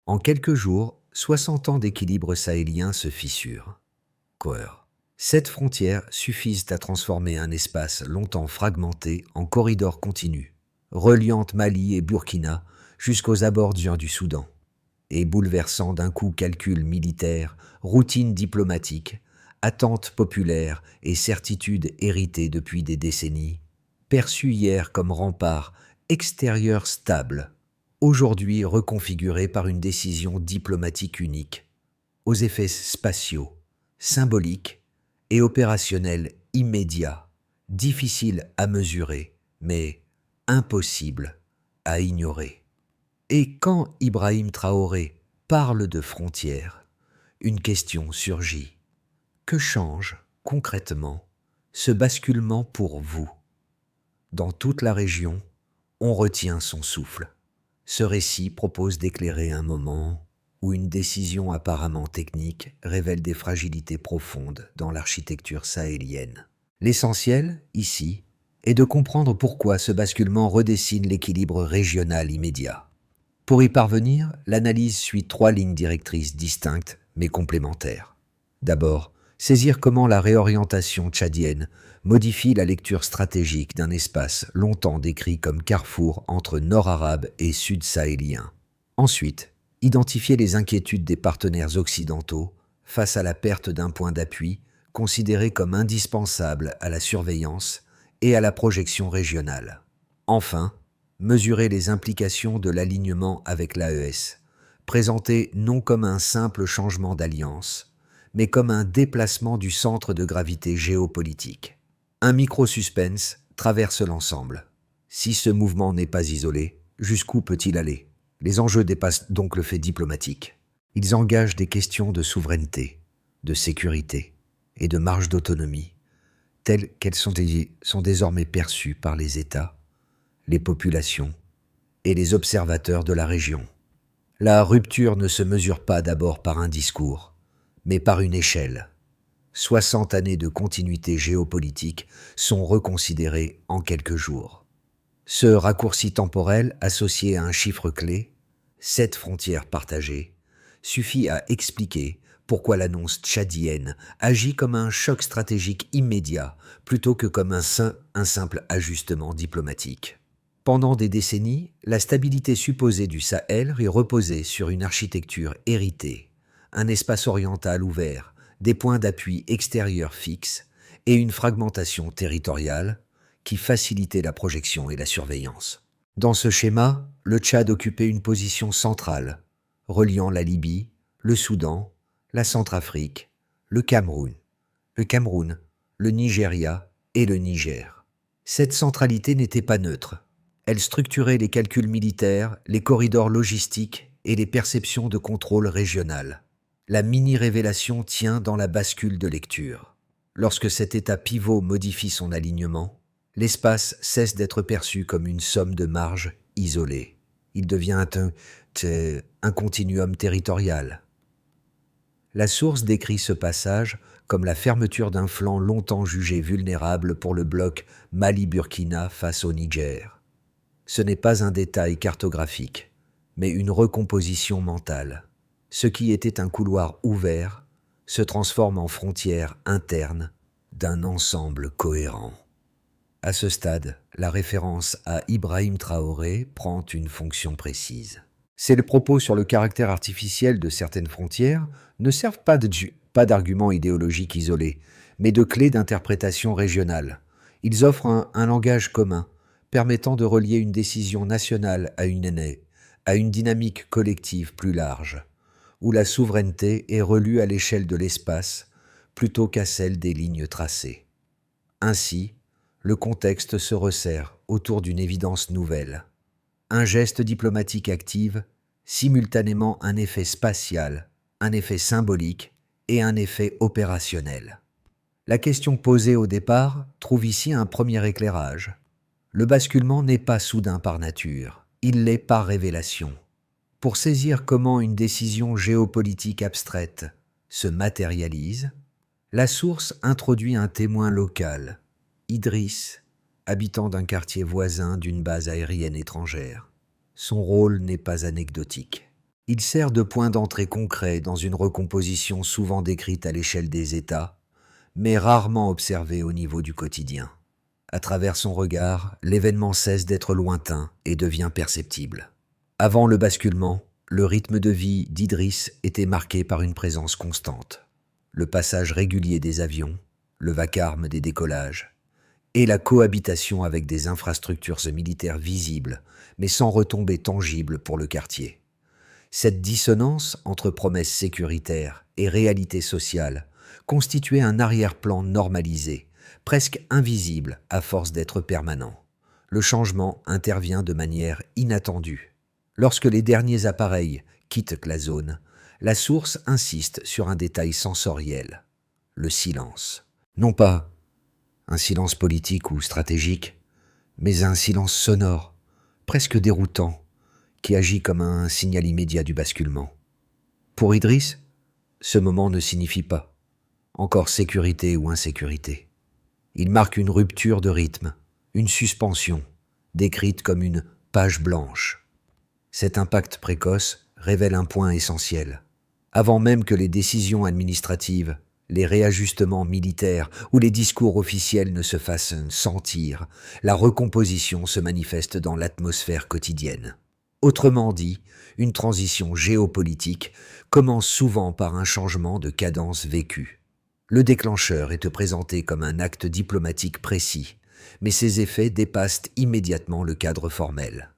En quelques jours, 60 ans d'équilibre sahélien se fissurent. Coeur. Cette frontières suffisent à transformer un espace longtemps fragmenté en corridor continu, reliant Mali et Burkina jusqu'aux abords du Soudan, et bouleversant d'un coup calcul militaire, routine diplomatique, attentes populaires et certitudes héritées depuis des décennies, perçues hier comme rempart extérieur stable, aujourd'hui reconfiguré par une décision diplomatique unique, aux effets spatiaux, symboliques et opérationnels immédiats, difficiles à mesurer, mais impossibles à ignorer. Et quand Ibrahim Traoré parle de frontières, une question surgit. Que change, concrètement, ce basculement pour vous? Dans toute la région, on retient son souffle. Ce récit propose d'éclairer un moment où une décision apparemment technique révèle des fragilités profondes dans l'architecture sahélienne. L'essentiel, ici, est de comprendre pourquoi ce basculement redessine l'équilibre régional immédiat. Pour y parvenir, l'analyse suit 3 lignes directrices distinctes mais complémentaires. D'abord, saisir comment la réorientation tchadienne modifie la lecture stratégique d'un espace longtemps décrit comme carrefour entre nord arabe et sud sahélien. Ensuite, identifier les inquiétudes des partenaires occidentaux face à la perte d'un point d'appui considéré comme indispensable à la surveillance et à la projection régionale. Enfin, mesurer les implications de l'alignement avec l'AES, présenté non comme un simple changement d'alliance, mais comme un déplacement du centre de gravité géopolitique. Un micro-suspense traverse l'ensemble. Si ce mouvement n'est pas isolé, jusqu'où peut-il aller? Les enjeux dépassent donc le fait diplomatique. Ils engagent des questions de souveraineté, de sécurité et de marge d'autonomie, telles qu'elles sont désormais perçues par les États, les populations et les observateurs de la région. La rupture ne se mesure pas d'abord par un discours, mais par une échelle. 60 années de continuité géopolitique sont reconsidérées en quelques jours. Ce raccourci temporel, associé à un chiffre clé, 7 frontières partagées, suffit à expliquer pourquoi l'annonce tchadienne agit comme un choc stratégique immédiat plutôt que comme un simple ajustement diplomatique. Pendant des décennies, la stabilité supposée du Sahel reposait sur une architecture héritée, un espace oriental ouvert, des points d'appui extérieurs fixes et une fragmentation territoriale qui facilitait la projection et la surveillance. Dans ce schéma, le Tchad occupait une position centrale, reliant la Libye, le Soudan, la Centrafrique, le Cameroun, le Nigeria et le Niger. Cette centralité n'était pas neutre. Elle structurait les calculs militaires, les corridors logistiques et les perceptions de contrôle régional. La mini-révélation tient dans la bascule de lecture. Lorsque cet état pivot modifie son alignement, l'espace cesse d'être perçu comme une somme de marges isolées. Il devient un continuum territorial. La source décrit ce passage comme la fermeture d'un flanc longtemps jugé vulnérable pour le bloc Mali-Burkina face au Niger. Ce n'est pas un détail cartographique, mais une recomposition mentale. Ce qui était un couloir ouvert se transforme en frontière interne d'un ensemble cohérent. À ce stade, la référence à Ibrahim Traoré prend une fonction précise. Ces propos sur le caractère artificiel de certaines frontières ne servent pas d'arguments idéologiques isolés, mais de clés d'interprétation régionale. Ils offrent un langage commun, permettant de relier une décision nationale à une dynamique collective plus large, où la souveraineté est relue à l'échelle de l'espace plutôt qu'à celle des lignes tracées. Ainsi, le contexte se resserre autour d'une évidence nouvelle. Un geste diplomatique active, simultanément un effet spatial, un effet symbolique et un effet opérationnel. La question posée au départ trouve ici un premier éclairage. Le basculement n'est pas soudain par nature, il l'est par révélation. Pour saisir comment une décision géopolitique abstraite se matérialise, la source introduit un témoin local, Idriss, habitant d'un quartier voisin d'une base aérienne étrangère. Son rôle n'est pas anecdotique. Il sert de point d'entrée concret dans une recomposition souvent décrite à l'échelle des États, mais rarement observée au niveau du quotidien. À travers son regard, l'événement cesse d'être lointain et devient perceptible. Avant le basculement, le rythme de vie d'Idriss était marqué par une présence constante. Le passage régulier des avions, le vacarme des décollages, et la cohabitation avec des infrastructures militaires visibles, mais sans retombées tangibles pour le quartier. Cette dissonance entre promesses sécuritaires et réalité sociale constituait un arrière-plan normalisé, presque invisible à force d'être permanent. Le changement intervient de manière inattendue. Lorsque les derniers appareils quittent la zone, la source insiste sur un détail sensoriel, le silence. Non pas un silence politique ou stratégique, mais un silence sonore, presque déroutant, qui agit comme un signal immédiat du basculement. Pour Idriss, ce moment ne signifie pas encore sécurité ou insécurité. Il marque une rupture de rythme, une suspension, décrite comme une page blanche. Cet impact précoce révèle un point essentiel. Avant même que les décisions administratives, les réajustements militaires ou les discours officiels ne se fassent sentir, la recomposition se manifeste dans l'atmosphère quotidienne. Autrement dit, une transition géopolitique commence souvent par un changement de cadence vécu. Le déclencheur est présenté comme un acte diplomatique précis, mais ses effets dépassent immédiatement le cadre formel.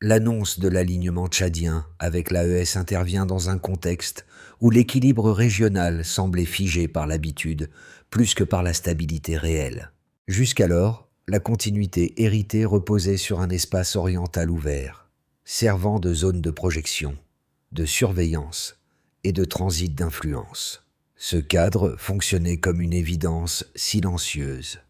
L'annonce de l'alignement tchadien avec l'AES intervient dans un contexte où l'équilibre régional semblait figé par l'habitude plus que par la stabilité réelle. Jusqu'alors, la continuité héritée reposait sur un espace oriental ouvert, servant de zone de projection, de surveillance et de transit d'influence. Ce cadre fonctionnait comme une évidence silencieuse,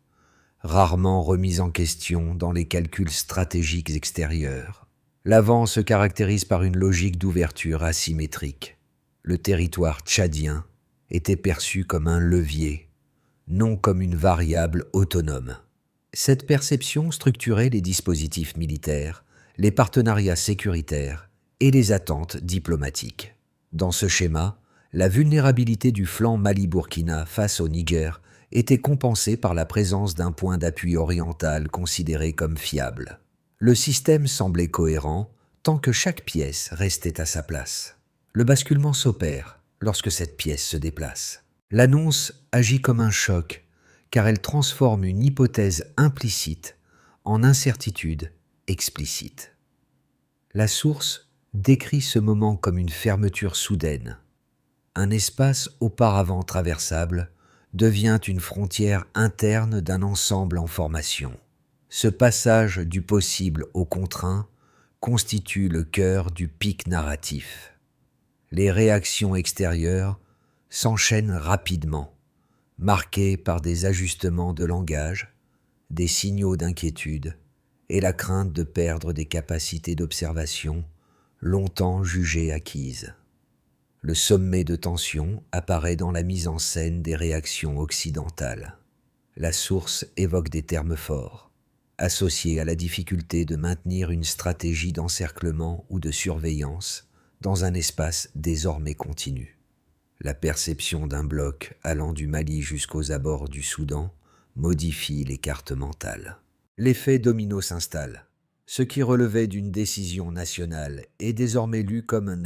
rarement remise en question dans les calculs stratégiques extérieurs. L'Avent se caractérise par une logique d'ouverture asymétrique. Le territoire tchadien était perçu comme un levier, non comme une variable autonome. Cette perception structurait les dispositifs militaires, les partenariats sécuritaires et les attentes diplomatiques. Dans ce schéma, la vulnérabilité du flanc Mali-Burkina face au Niger était compensée par la présence d'un point d'appui oriental considéré comme fiable. Le système semblait cohérent tant que chaque pièce restait à sa place. Le basculement s'opère lorsque cette pièce se déplace. L'annonce agit comme un choc car elle transforme une hypothèse implicite en incertitude explicite. La source décrit ce moment comme une fermeture soudaine. Un espace auparavant traversable devient une frontière interne d'un ensemble en formation. Ce passage du possible au contraint constitue le cœur du pic narratif. Les réactions extérieures s'enchaînent rapidement, marquées par des ajustements de langage, des signaux d'inquiétude et la crainte de perdre des capacités d'observation longtemps jugées acquises. Le sommet de tension apparaît dans la mise en scène des réactions occidentales. La source évoque des termes forts, associés à la difficulté de maintenir une stratégie d'encerclement ou de surveillance dans un espace désormais continu. La perception d'un bloc allant du Mali jusqu'aux abords du Soudan modifie les cartes mentales. L'effet domino s'installe. Ce qui relevait d'une décision nationale est désormais lu comme un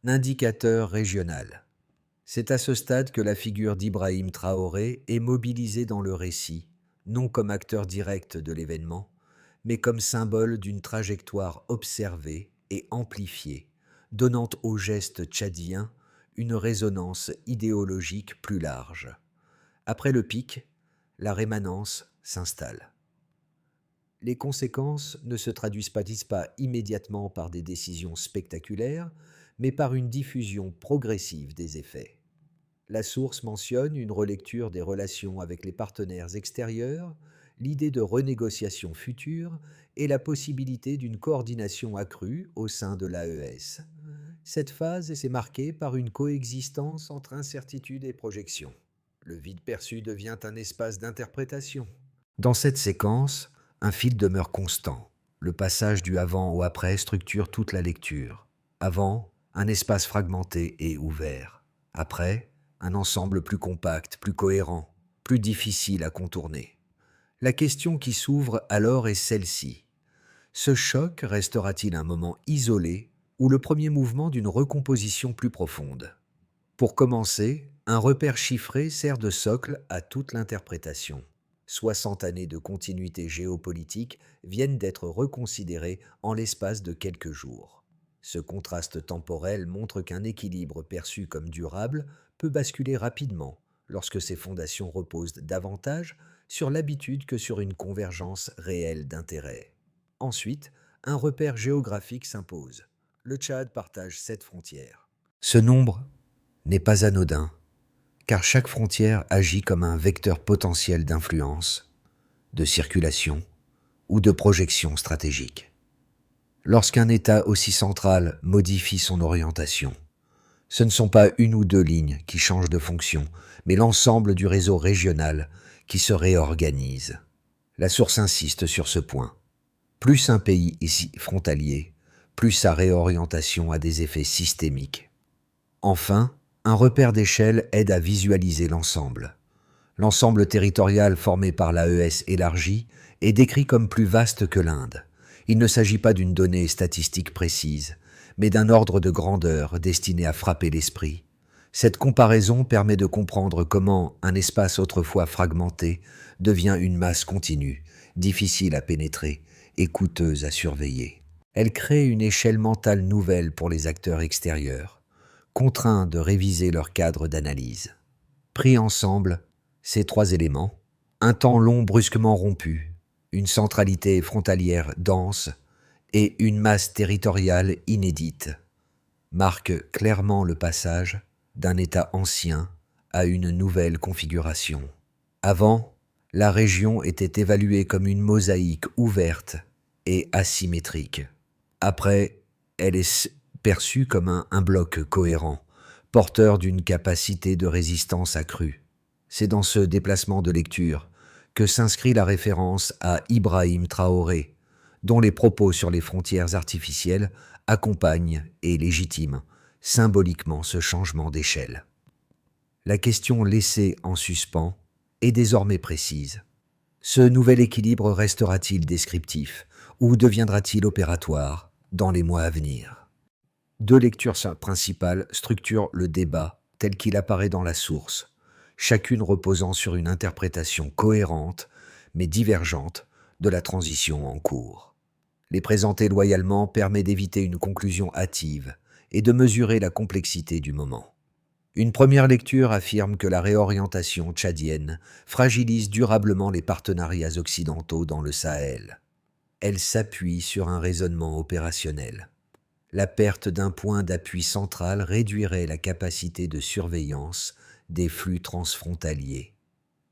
indicateur régional. C'est à ce stade que la figure d'Ibrahim Traoré est mobilisée dans le récit, non comme acteur direct de l'événement, mais comme symbole d'une trajectoire observée et amplifiée, donnant au geste tchadien une résonance idéologique plus large. Après le pic, la rémanence s'installe. Les conséquences ne se traduisent pas immédiatement par des décisions spectaculaires, mais par une diffusion progressive des effets. La source mentionne une relecture des relations avec les partenaires extérieurs, l'idée de renégociation future et la possibilité d'une coordination accrue au sein de l'AES. Cette phase est marquée par une coexistence entre incertitude et projection. Le vide perçu devient un espace d'interprétation. Dans cette séquence, un fil demeure constant. Le passage du avant au après structure toute la lecture. Avant, un espace fragmenté et ouvert. Après, un ensemble plus compact, plus cohérent, plus difficile à contourner. La question qui s'ouvre alors est celle-ci. Ce choc restera-t-il un moment isolé ou le premier mouvement d'une recomposition plus profonde? Pour commencer, un repère chiffré sert de socle à toute l'interprétation. 60 années de continuité géopolitique viennent d'être reconsidérées en l'espace de quelques jours. Ce contraste temporel montre qu'un équilibre perçu comme durable peut basculer rapidement lorsque ses fondations reposent davantage sur l'habitude que sur une convergence réelle d'intérêts. Ensuite, un repère géographique s'impose. Le Tchad partage 7 frontières. Ce nombre n'est pas anodin, car chaque frontière agit comme un vecteur potentiel d'influence, de circulation ou de projection stratégique. Lorsqu'un État aussi central modifie son orientation, ce ne sont pas une ou deux lignes qui changent de fonction, mais l'ensemble du réseau régional qui se réorganise. La source insiste sur ce point. Plus un pays est frontalier, plus sa réorientation a des effets systémiques. Enfin, un repère d'échelle aide à visualiser l'ensemble. L'ensemble territorial formé par l'AES élargi est décrit comme plus vaste que l'Inde. Il ne s'agit pas d'une donnée statistique précise, mais d'un ordre de grandeur destiné à frapper l'esprit. Cette comparaison permet de comprendre comment un espace autrefois fragmenté devient une masse continue, difficile à pénétrer et coûteuse à surveiller. Elle crée une échelle mentale nouvelle pour les acteurs extérieurs, contraints de réviser leur cadre d'analyse. Pris ensemble, ces 3 éléments, un temps long brusquement rompu, une centralité frontalière dense et une masse territoriale inédite, marquent clairement le passage d'un État ancien à une nouvelle configuration. Avant, la région était évaluée comme une mosaïque ouverte et asymétrique. Après, elle est perçue comme un bloc cohérent, porteur d'une capacité de résistance accrue. C'est dans ce déplacement de lecture que s'inscrit la référence à Ibrahim Traoré, dont les propos sur les frontières artificielles accompagnent et légitiment symboliquement ce changement d'échelle. La question laissée en suspens est désormais précise. Ce nouvel équilibre restera-t-il descriptif ou deviendra-t-il opératoire dans les mois à venir? 2 lectures principales structurent le débat tel qu'il apparaît dans la source, chacune reposant sur une interprétation cohérente mais divergente de la transition en cours. Les présenter loyalement permet d'éviter une conclusion hâtive et de mesurer la complexité du moment. Une première lecture affirme que la réorientation tchadienne fragilise durablement les partenariats occidentaux dans le Sahel. Elle s'appuie sur un raisonnement opérationnel. La perte d'un point d'appui central réduirait la capacité de surveillance des flux transfrontaliers,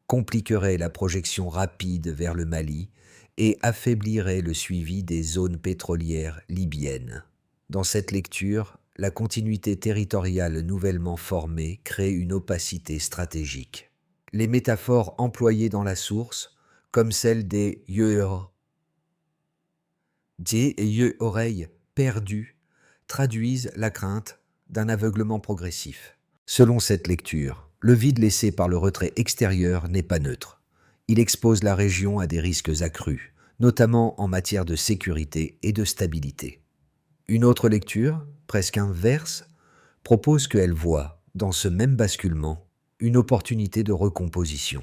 compliquerait la projection rapide vers le Mali et affaiblirait le suivi des zones pétrolières libyennes. Dans cette lecture, la continuité territoriale nouvellement formée crée une opacité stratégique. Les métaphores employées dans la source, comme celle des yeux et oreilles perdus, traduisent la crainte d'un aveuglement progressif. Selon cette lecture, le vide laissé par le retrait extérieur n'est pas neutre. Il expose la région à des risques accrus, notamment en matière de sécurité et de stabilité. Une autre lecture, presque inverse, propose qu'elle voit, dans ce même basculement, une opportunité de recomposition.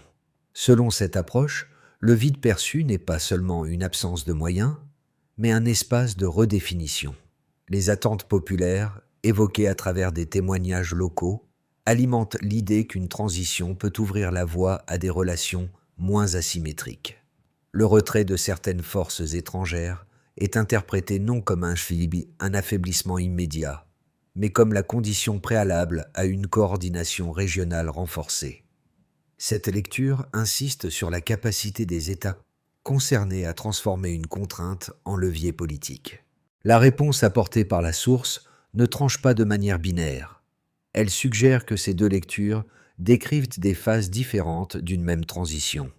Selon cette approche, le vide perçu n'est pas seulement une absence de moyens, mais un espace de redéfinition. Les attentes populaires, évoquées à travers des témoignages locaux, alimentent l'idée qu'une transition peut ouvrir la voie à des relations moins asymétriques. Le retrait de certaines forces étrangères est interprété non comme un affaiblissement immédiat, mais comme la condition préalable à une coordination régionale renforcée. Cette lecture insiste sur la capacité des États concernés à transformer une contrainte en levier politique. La réponse apportée par la source ne tranche pas de manière binaire. Elle suggère que ces 2 lectures décrivent des phases différentes d'une même transition.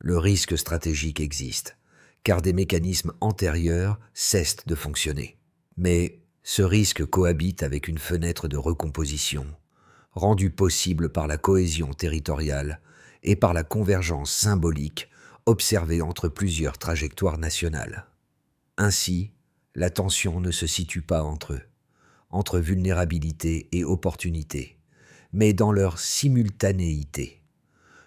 Le risque stratégique existe, car des mécanismes antérieurs cessent de fonctionner. Mais Ce risque cohabite avec une fenêtre de recomposition, rendue possible par la cohésion territoriale et par la convergence symbolique observée entre plusieurs trajectoires nationales. Ainsi, la tension ne se situe pas entre vulnérabilité et opportunité, mais dans leur simultanéité.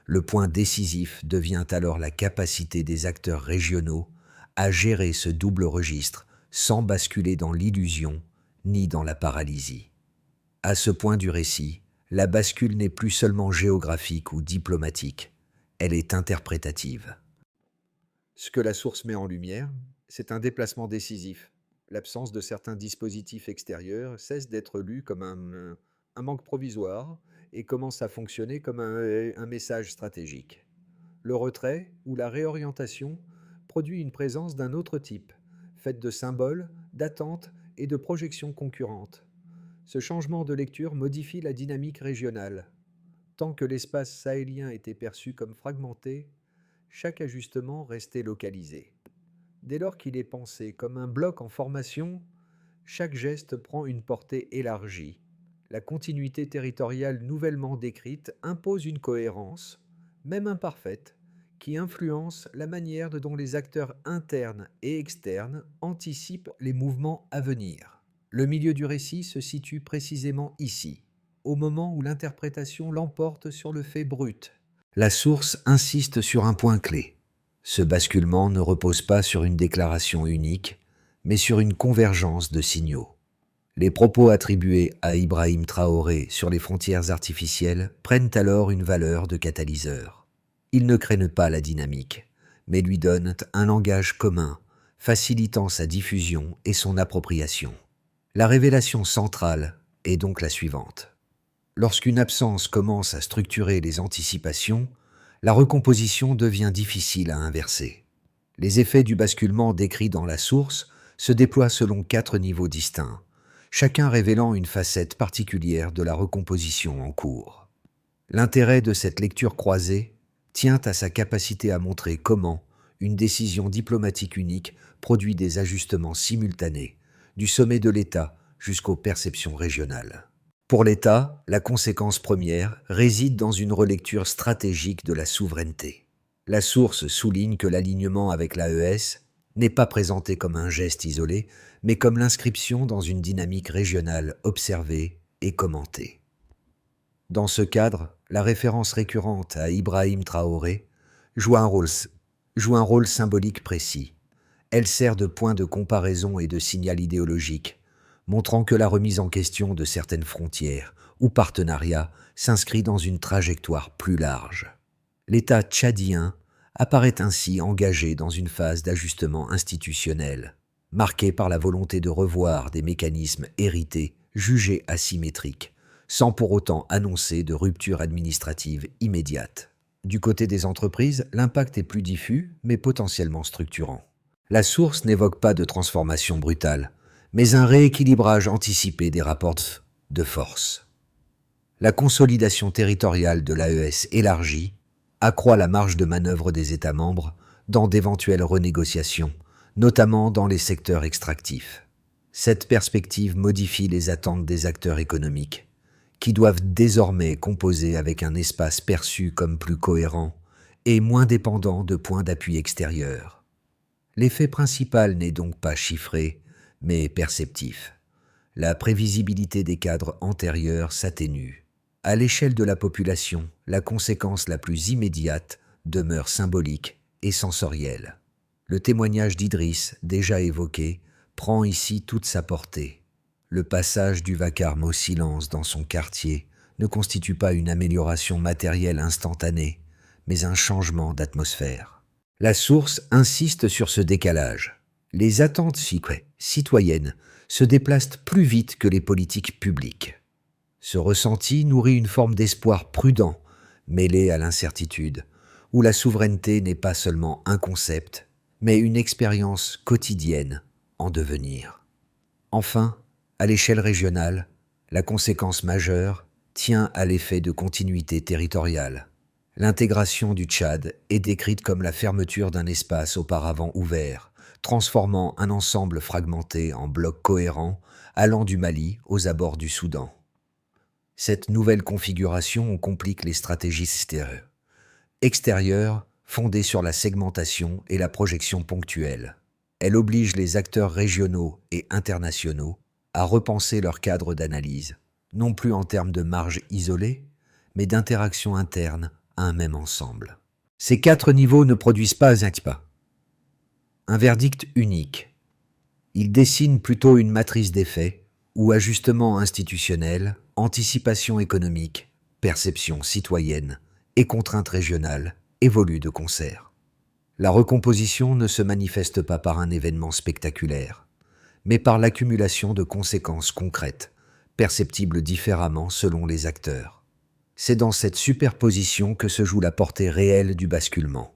Le point décisif devient alors la capacité des acteurs régionaux à gérer ce double registre sans basculer dans l'illusion ni dans la paralysie. À ce point du récit, la bascule n'est plus seulement géographique ou diplomatique, elle est interprétative. Ce que la source met en lumière, c'est un déplacement décisif. L'absence de certains dispositifs extérieurs cesse d'être lu comme un manque provisoire et commence à fonctionner comme un message stratégique. Le retrait ou la réorientation produit une présence d'un autre type, faite de symboles, d'attentes et de projections concurrentes. Ce changement de lecture modifie la dynamique régionale. Tant que l'espace sahélien était perçu comme fragmenté, chaque ajustement restait localisé. Dès lors qu'il est pensé comme un bloc en formation, chaque geste prend une portée élargie. La continuité territoriale nouvellement décrite impose une cohérence, même imparfaite, qui influence la manière dont les acteurs internes et externes anticipent les mouvements à venir. Le milieu du récit se situe précisément ici, au moment où l'interprétation l'emporte sur le fait brut. La source insiste sur un point clé. Ce basculement ne repose pas sur une déclaration unique, mais sur une convergence de signaux. Les propos attribués à Ibrahim Traoré sur les frontières artificielles prennent alors une valeur de catalyseur. Ils ne craignent pas la dynamique, mais lui donnent un langage commun, facilitant sa diffusion et son appropriation. La révélation centrale est donc la suivante. Lorsqu'une absence commence à structurer les anticipations, la recomposition devient difficile à inverser. Les effets du basculement décrits dans la source se déploient selon 4 niveaux distincts, chacun révélant une facette particulière de la recomposition en cours. L'intérêt de cette lecture croisée tient à sa capacité à montrer comment une décision diplomatique unique produit des ajustements simultanés, du sommet de l'État jusqu'aux perceptions régionales. Pour l'État, la conséquence première réside dans une relecture stratégique de la souveraineté. La source souligne que l'alignement avec l'AES n'est pas présenté comme un geste isolé, mais comme l'inscription dans une dynamique régionale observée et commentée. Dans ce cadre, la référence récurrente à Ibrahim Traoré joue un rôle symbolique précis. Elle sert de point de comparaison et de signal idéologique, montrant que la remise en question de certaines frontières ou partenariats s'inscrit dans une trajectoire plus large. L'État tchadien apparaît ainsi engagé dans une phase d'ajustement institutionnel, marquée par la volonté de revoir des mécanismes hérités jugés asymétriques, sans pour autant annoncer de rupture administrative immédiate. Du côté des entreprises, l'impact est plus diffus, mais potentiellement structurant. La source n'évoque pas de transformation brutale, mais un rééquilibrage anticipé des rapports de force. La consolidation territoriale de l'AES élargie accroît la marge de manœuvre des États membres dans d'éventuelles renégociations, notamment dans les secteurs extractifs. Cette perspective modifie les attentes des acteurs économiques, qui doivent désormais composer avec un espace perçu comme plus cohérent et moins dépendant de points d'appui extérieurs. L'effet principal n'est donc pas chiffré, mais perceptif. La prévisibilité des cadres antérieurs s'atténue. À l'échelle de la population, la conséquence la plus immédiate demeure symbolique et sensorielle. Le témoignage d'Idriss, déjà évoqué, prend ici toute sa portée. Le passage du vacarme au silence dans son quartier ne constitue pas une amélioration matérielle instantanée, mais un changement d'atmosphère. La source insiste sur ce décalage. Les attentes citoyennes se déplacent plus vite que les politiques publiques. Ce ressenti nourrit une forme d'espoir prudent, mêlé à l'incertitude, où la souveraineté n'est pas seulement un concept, mais une expérience quotidienne en devenir. Enfin, à l'échelle régionale, la conséquence majeure tient à l'effet de continuité territoriale. L'intégration du Tchad est décrite comme la fermeture d'un espace auparavant ouvert, transformant un ensemble fragmenté en blocs cohérents allant du Mali aux abords du Soudan. Cette nouvelle configuration complique les stratégies extérieures fondées sur la segmentation et la projection ponctuelle. Elle oblige les acteurs régionaux et internationaux à repenser leur cadre d'analyse, non plus en termes de marge isolée, mais d'interaction interne à un même ensemble. Ces 4 niveaux ne produisent pas un verdict unique. Ils dessinent plutôt une matrice d'effets où ajustement institutionnel, anticipation économique, perception citoyenne et contraintes régionales évoluent de concert. La recomposition ne se manifeste pas par un événement spectaculaire, mais par l'accumulation de conséquences concrètes, perceptibles différemment selon les acteurs. C'est dans cette superposition que se joue la portée réelle du basculement.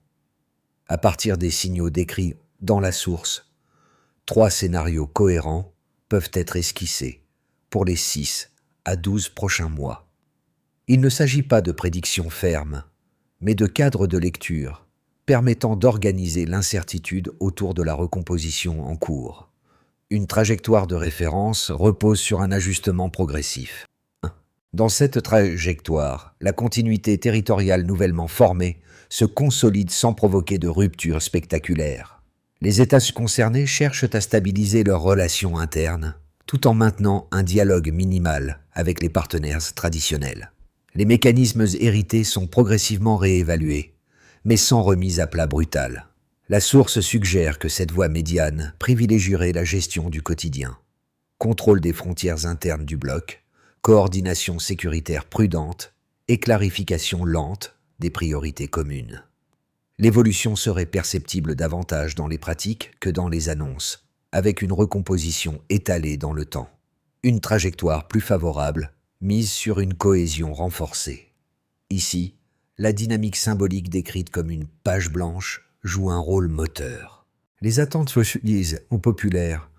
À partir des signaux décrits dans la source, 3 scénarios cohérents peuvent être esquissés pour les 6 à 12 prochains mois. Il ne s'agit pas de prédictions fermes, mais de cadres de lecture permettant d'organiser l'incertitude autour de la recomposition en cours. Une trajectoire de référence repose sur un ajustement progressif. Dans cette trajectoire, la continuité territoriale nouvellement formée se consolide sans provoquer de rupture spectaculaire. Les États concernés cherchent à stabiliser leurs relations internes, tout en maintenant un dialogue minimal avec les partenaires traditionnels. Les mécanismes hérités sont progressivement réévalués, mais sans remise à plat brutale. La source suggère que cette voie médiane privilégierait la gestion du quotidien, contrôle des frontières internes du bloc, coordination sécuritaire prudente et clarification lente des priorités communes. L'évolution serait perceptible davantage dans les pratiques que dans les annonces, avec une recomposition étalée dans le temps. Une trajectoire plus favorable, mise sur une cohésion renforcée. Ici, la dynamique symbolique décrite comme une page blanche joue un rôle moteur. Les attentes socialistes ou populaires,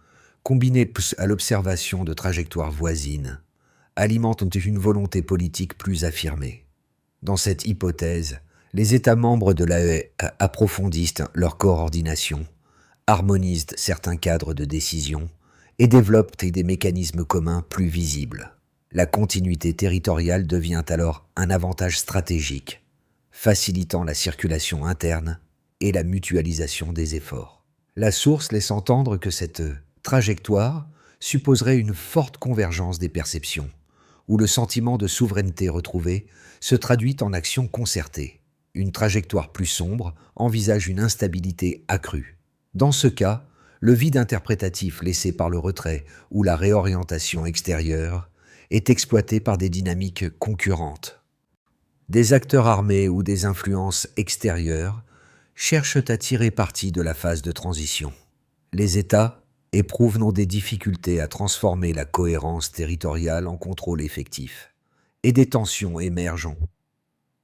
combinées à l'observation de trajectoires voisines, alimentent une volonté politique plus affirmée. Dans cette hypothèse, les États membres de l'AE approfondissent leur coordination, harmonisent certains cadres de décision et développent des mécanismes communs plus visibles. La continuité territoriale devient alors un avantage stratégique, facilitant la circulation interne et la mutualisation des efforts. La source laisse entendre que cette trajectoire supposerait une forte convergence des perceptions, où le sentiment de souveraineté retrouvé se traduit en actions concertées. Une trajectoire plus sombre envisage une instabilité accrue. Dans ce cas, le vide interprétatif laissé par le retrait ou la réorientation extérieure est exploité par des dynamiques concurrentes. Des acteurs armés ou des influences extérieures cherchent à tirer parti de la phase de transition. Les États éprouvent non des difficultés à transformer la cohérence territoriale en contrôle effectif, et des tensions émergent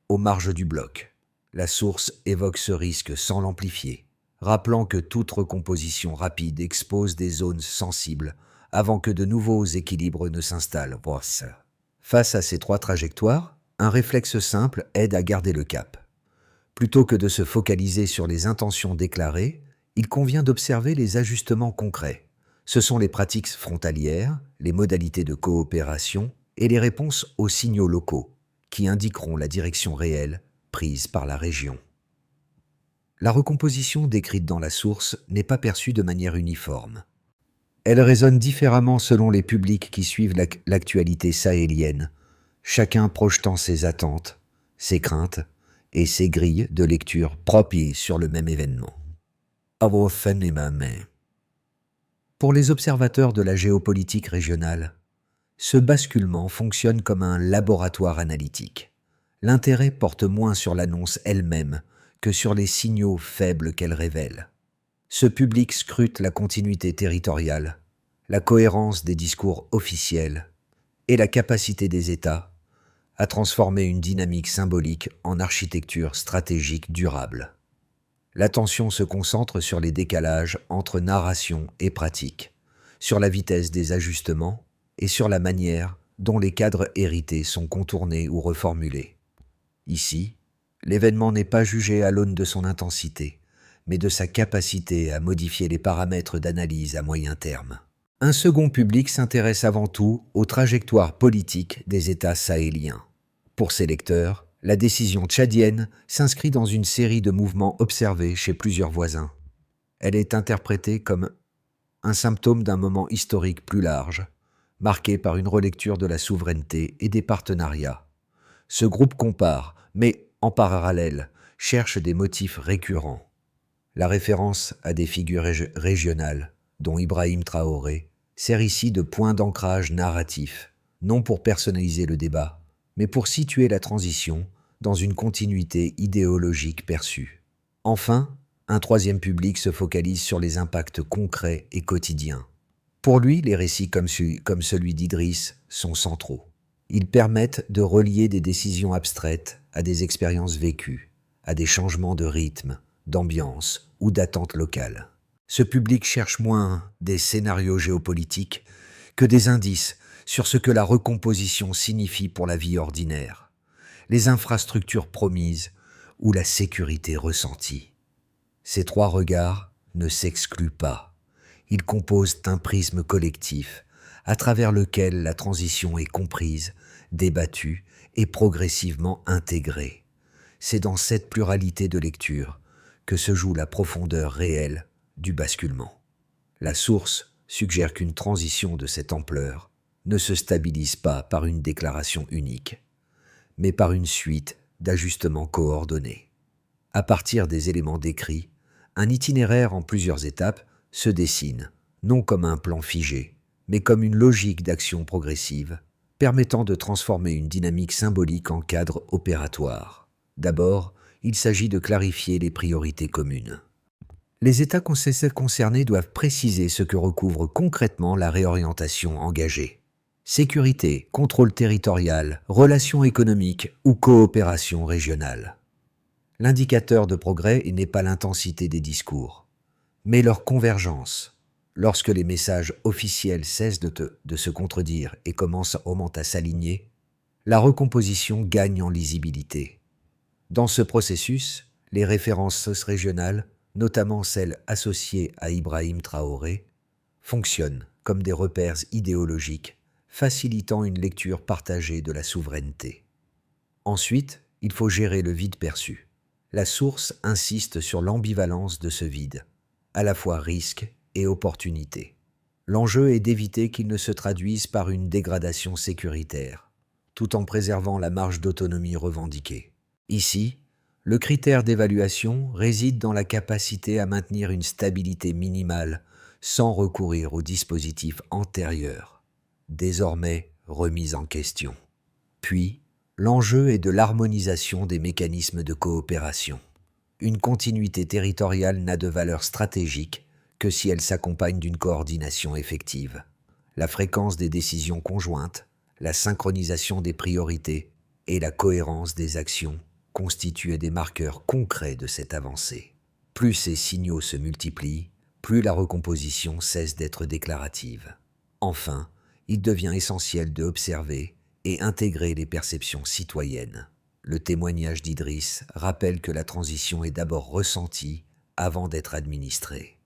aux marges du bloc. La source évoque ce risque sans l'amplifier, rappelant que toute recomposition rapide expose des zones sensibles avant que de nouveaux équilibres ne s'installent. Face à ces 3 trajectoires, un réflexe simple aide à garder le cap. Plutôt que de se focaliser sur les intentions déclarées, il convient d'observer les ajustements concrets. Ce sont les pratiques frontalières, les modalités de coopération et les réponses aux signaux locaux qui indiqueront la direction réelle prise par la région. La recomposition décrite dans la source n'est pas perçue de manière uniforme. Elle résonne différemment selon les publics qui suivent l'actualité sahélienne, chacun projetant ses attentes, ses craintes et ses grilles de lecture propres sur le même événement. Pour les observateurs de la géopolitique régionale, ce basculement fonctionne comme un laboratoire analytique. L'intérêt porte moins sur l'annonce elle-même que sur les signaux faibles qu'elle révèle. Ce public scrute la continuité territoriale, la cohérence des discours officiels et la capacité des États à transformer une dynamique symbolique en architecture stratégique durable. L'attention se concentre sur les décalages entre narration et pratique, sur la vitesse des ajustements et sur la manière dont les cadres hérités sont contournés ou reformulés. Ici, l'événement n'est pas jugé à l'aune de son intensité, mais de sa capacité à modifier les paramètres d'analyse à moyen terme. Un second public s'intéresse avant tout aux trajectoires politiques des États sahéliens. Pour ses lecteurs, la décision tchadienne s'inscrit dans une série de mouvements observés chez plusieurs voisins. Elle est interprétée comme un symptôme d'un moment historique plus large, marqué par une relecture de la souveraineté et des partenariats. Ce groupe compare, mais en parallèle, cherche des motifs récurrents. La référence à des figures régionales, dont Ibrahim Traoré, sert ici de point d'ancrage narratif, non pour personnaliser le débat, mais pour situer la transition dans une continuité idéologique perçue. Enfin, un troisième public se focalise sur les impacts concrets et quotidiens. Pour lui, les récits comme celui d'Idriss sont centraux. Ils permettent de relier des décisions abstraites à des expériences vécues, à des changements de rythme, d'ambiance ou d'attentes locales. Ce public cherche moins des scénarios géopolitiques que des indices sur ce que la recomposition signifie pour la vie ordinaire, les infrastructures promises ou la sécurité ressentie. Ces trois regards ne s'excluent pas. Ils composent un prisme collectif à travers lequel la transition est comprise, débattue et progressivement intégrée. C'est dans cette pluralité de lecture que se joue la profondeur réelle du basculement. La source suggère qu'une transition de cette ampleur ne se stabilise pas par une déclaration unique, mais par une suite d'ajustements coordonnés. À partir des éléments décrits, un itinéraire en plusieurs étapes se dessine, non comme un plan figé, mais comme une logique d'action progressive, permettant de transformer une dynamique symbolique en cadre opératoire. D'abord, il s'agit de clarifier les priorités communes. Les États concernés doivent préciser ce que recouvre concrètement la réorientation engagée. Sécurité, contrôle territorial, relations économiques ou coopération régionale. L'indicateur de progrès n'est pas l'intensité des discours, mais leur convergence. Lorsque les messages officiels cessent de se contredire et commencent à s'aligner, la recomposition gagne en lisibilité. Dans ce processus, les références régionales, notamment celles associées à Ibrahim Traoré, fonctionnent comme des repères idéologiques, facilitant une lecture partagée de la souveraineté. Ensuite, il faut gérer le vide perçu. La source insiste sur l'ambivalence de ce vide, à la fois risque et opportunité. L'enjeu est d'éviter qu'il ne se traduise par une dégradation sécuritaire, tout en préservant la marge d'autonomie revendiquée. Ici, le critère d'évaluation réside dans la capacité à maintenir une stabilité minimale sans recourir aux dispositifs antérieurs, désormais remis en question. Puis, l'enjeu est de l'harmonisation des mécanismes de coopération. Une continuité territoriale n'a de valeur stratégique que si elle s'accompagne d'une coordination effective. La fréquence des décisions conjointes, la synchronisation des priorités et la cohérence des actions constituent des marqueurs concrets de cette avancée. Plus ces signaux se multiplient, plus la recomposition cesse d'être déclarative. Enfin, il devient essentiel de observer et intégrer les perceptions citoyennes. Le témoignage d'Idriss rappelle que la transition est d'abord ressentie avant d'être administrée.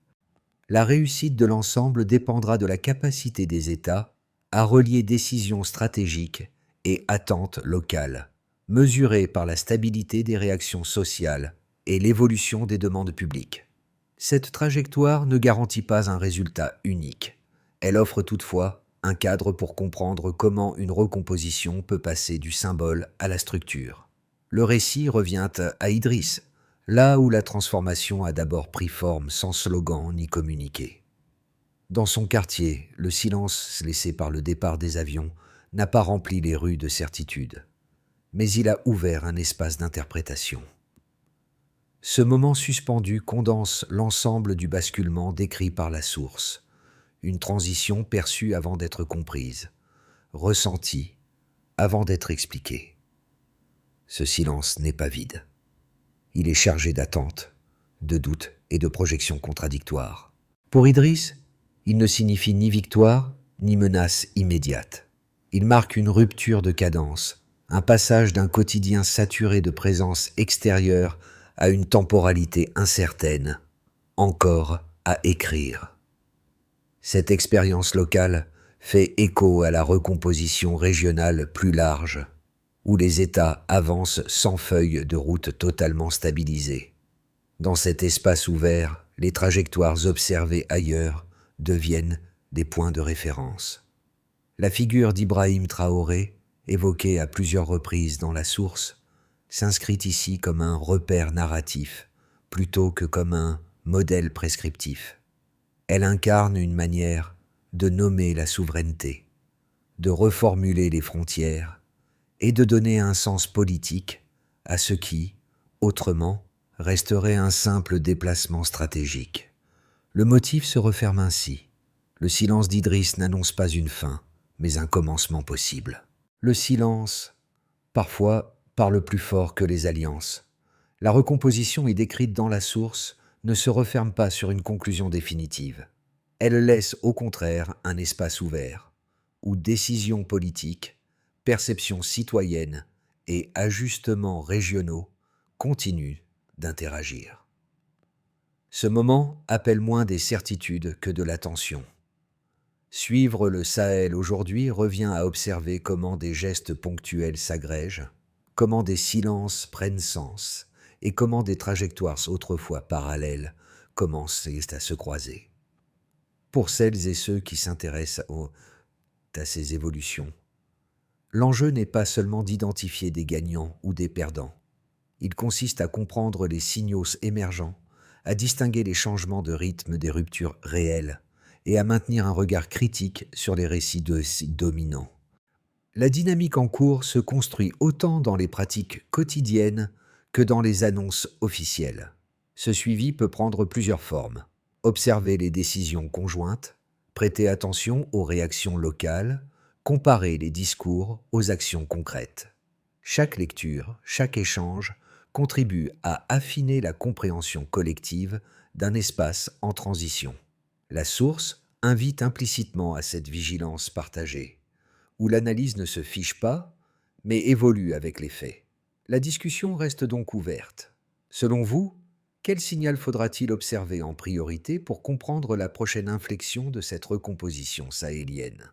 La réussite de l'ensemble dépendra de la capacité des États à relier décisions stratégiques et attentes locales, mesurées par la stabilité des réactions sociales et l'évolution des demandes publiques. Cette trajectoire ne garantit pas un résultat unique. Elle offre toutefois un cadre pour comprendre comment une recomposition peut passer du symbole à la structure. Le récit revient à Idriss, là où la transformation a d'abord pris forme sans slogan ni communiqué. Dans son quartier, le silence laissé par le départ des avions n'a pas rempli les rues de certitude, mais il a ouvert un espace d'interprétation. Ce moment suspendu condense l'ensemble du basculement décrit par la source, une transition perçue avant d'être comprise, ressentie avant d'être expliquée. Ce silence n'est pas vide. Il est chargé d'attentes, de doutes et de projections contradictoires. Pour Idriss, il ne signifie ni victoire ni menace immédiate. Il marque une rupture de cadence, un passage d'un quotidien saturé de présence extérieure à une temporalité incertaine, encore à écrire. Cette expérience locale fait écho à la recomposition régionale plus large, où les États avancent sans feuille de route totalement stabilisée. Dans cet espace ouvert, les trajectoires observées ailleurs deviennent des points de référence. La figure d'Ibrahim Traoré, évoquée à plusieurs reprises dans la source, s'inscrit ici comme un repère narratif plutôt que comme un modèle prescriptif. Elle incarne une manière de nommer la souveraineté, de reformuler les frontières et de donner un sens politique à ce qui, autrement, resterait un simple déplacement stratégique. Le motif se referme ainsi. Le silence d'Idriss n'annonce pas une fin, mais un commencement possible. Le silence, parfois, parle plus fort que les alliances. La recomposition est décrite dans la source ne se referme pas sur une conclusion définitive. Elle laisse au contraire un espace ouvert, où décisions politiques, perceptions citoyennes et ajustements régionaux continuent d'interagir. Ce moment appelle moins des certitudes que de l'attention. Suivre le Sahel aujourd'hui revient à observer comment des gestes ponctuels s'agrègent, comment des silences prennent sens et comment des trajectoires autrefois parallèles commencent à se croiser. Pour celles et ceux qui s'intéressent à ces évolutions, l'enjeu n'est pas seulement d'identifier des gagnants ou des perdants. Il consiste à comprendre les signaux émergents, à distinguer les changements de rythme des ruptures réelles et à maintenir un regard critique sur les récits dominants. La dynamique en cours se construit autant dans les pratiques quotidiennes que dans les annonces officielles. Ce suivi peut prendre plusieurs formes. Observer les décisions conjointes, prêter attention aux réactions locales, comparer les discours aux actions concrètes. Chaque lecture, chaque échange contribue à affiner la compréhension collective d'un espace en transition. La source invite implicitement à cette vigilance partagée, où l'analyse ne se fiche pas, mais évolue avec les faits. La discussion reste donc ouverte. Selon vous, quel signal faudra-t-il observer en priorité pour comprendre la prochaine inflexion de cette recomposition sahélienne ?